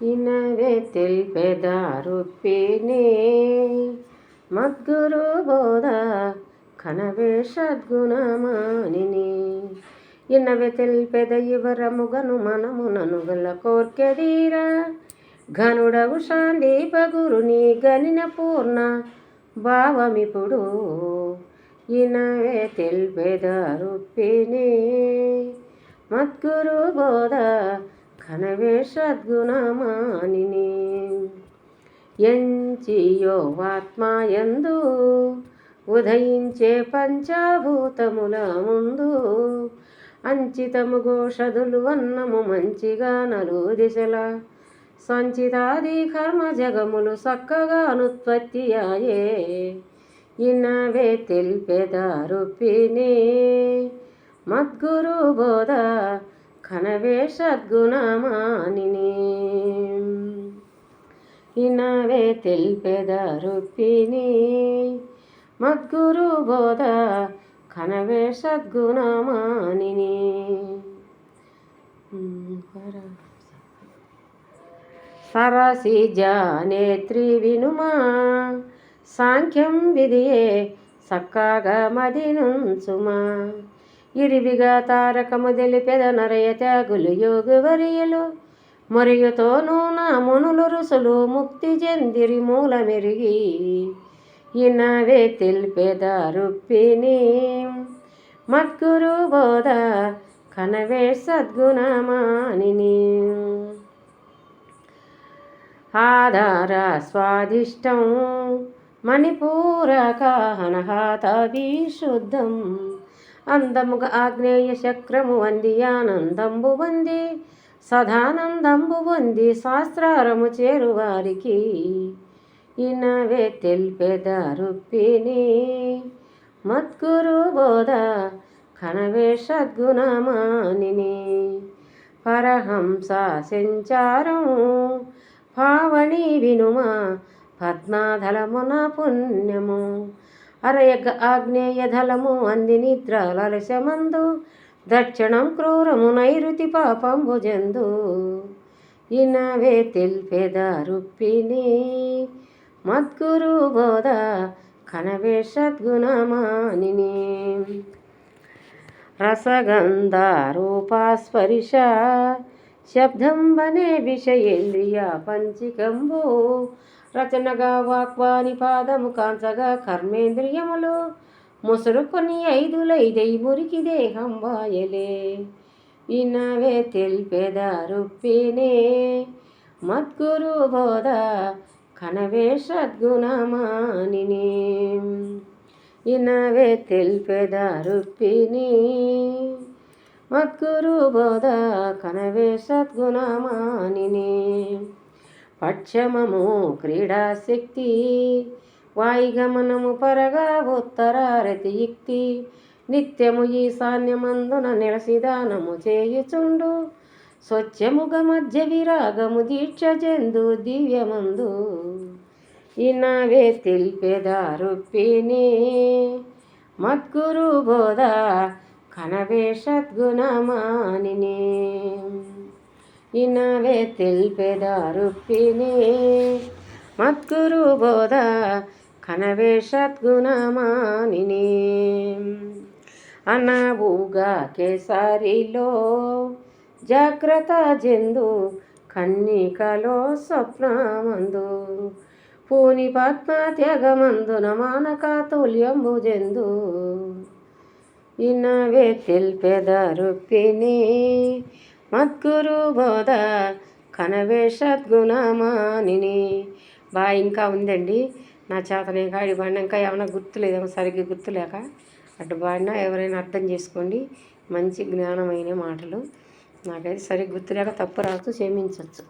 In a way తెల్పెదారుప్పినే మద్గురు బోధ కనవే సద్గుణమానిని. In a way తెల్పెద ఇవరముగను మనముననుగల కోర్కెదీర ఘనుడగు సాందీప గురుని గనిన పూర్ణ భావమిపుడు. In a way తెల్పెదారుప్పినే మద్గురు బోధ కనవే సద్గుణమానిని. ఎంచియోవాత్మయందు ఉదయించే పంచభూతముల ముందు అంచితము గోషదులు అన్నము మంచిగా నలు దిశల సంచితాది కర్మ జగములు చక్కగా అనుత్పత్తి ఆయే. ఇనవే తెల్పెదారుప్పినే మద్గురు బోధ కనవే సద్గుణమానిని. ఇనవే తెల్పెదారుప్పినే మద్గురు బోధ కనవే సద్గుణమానిని. సరసిజ నేత్రి వినుమా సాంఖ్యం విధియే చక్కగా మదినుంచుమా. ఇరివిగా తారకము తెలిపెద నరయ త్యాగులు యోగువర్యులు మొరియుతోనూ నా మునులు రుసులు ముక్తి చెందిరి మూల మెరిగి. ఇనవే తెల్పెదారుప్పినే మద్గురు బోధ కనవే సద్గుణమానిని. ఆధార స్వాదిష్టం మణిపూరక హనహాత విశుద్ధం అందముగ ఆగ్నేయ చక్రము వంది ఆనందంబు వంది సదానందంబు వంది శాస్త్రారము చేరువారికి. ఇనవే తెల్పెదారుప్పినే మద్గురు బోధ కనవే సద్గుణమానిని. పరహంస సంచారం పావని వినుమా పద్మాధలమున పుణ్యము అరయగ ఆగ్నేయ ధలము అంది నిద్ర లలసమందు దక్షిణం క్రూరము నైరుతి పాపంబు జందు. ఇనవే తెల్పెదారుప్పినే మద్గురు బోధ కనవే సద్గుణమానిని. రసగంధ రూపస్పర్శ శబ్దంబనే విషయేంద్రియ పంచికంబు రచనగా వాక్వాని పాదము కాంచగా కర్మేంద్రియములు ముసురుకొని ఐదులైదై మురికి దేహం వాయలే. ఇనవే తెల్పెదారుప్పినే మద్గురు బోధ కనవే సద్గుణమానిని. ఇనవే తెల్పెదారుప్పినే మద్గురు బోధ కనవే సద్గుణమానిని. పశ్చిమము క్రీడాశక్తి వాయుగమనము పరగా ఉత్తరారతి యుక్తి నిత్యము ఈశాన్యమందున నిలసిదానము చేయుచుండు స్వచ్ఛముగ మధ్య విరాగము దీక్ష జందు దివ్యమందు. ఇనవే తెల్పెదారుప్పినే మద్గురు బోధ కనవే సద్గుణమానిని. ఇనవే తెల్పెదారుప్పినే మద్గురు బోధ కనవే సద్గుణమానిని. అనవుగా కేసరిలో జాగ్రత్త జందు కన్నికలో స్వప్నమందు పూని పద్మ త్యాగమందున మానక తుల్యంబు జందు. ఇనవే తెల్పెదారుప్పినే మద్గురు బోధ కనవే సద్గుణమానిని. ఇంకా ఉందండి. నా చేతనే కాడి బాడిన ఇంకా ఏమైనా గుర్తులేదేమో సరిగ్గా గుర్తులేక అటు బాడినా ఎవరైనా అర్థం చేసుకోండి. మంచి జ్ఞానమైన మాటలు. నాకైతే సరిగ్గా గుర్తులేక తప్పు రాస్తూ క్షమించవచ్చు.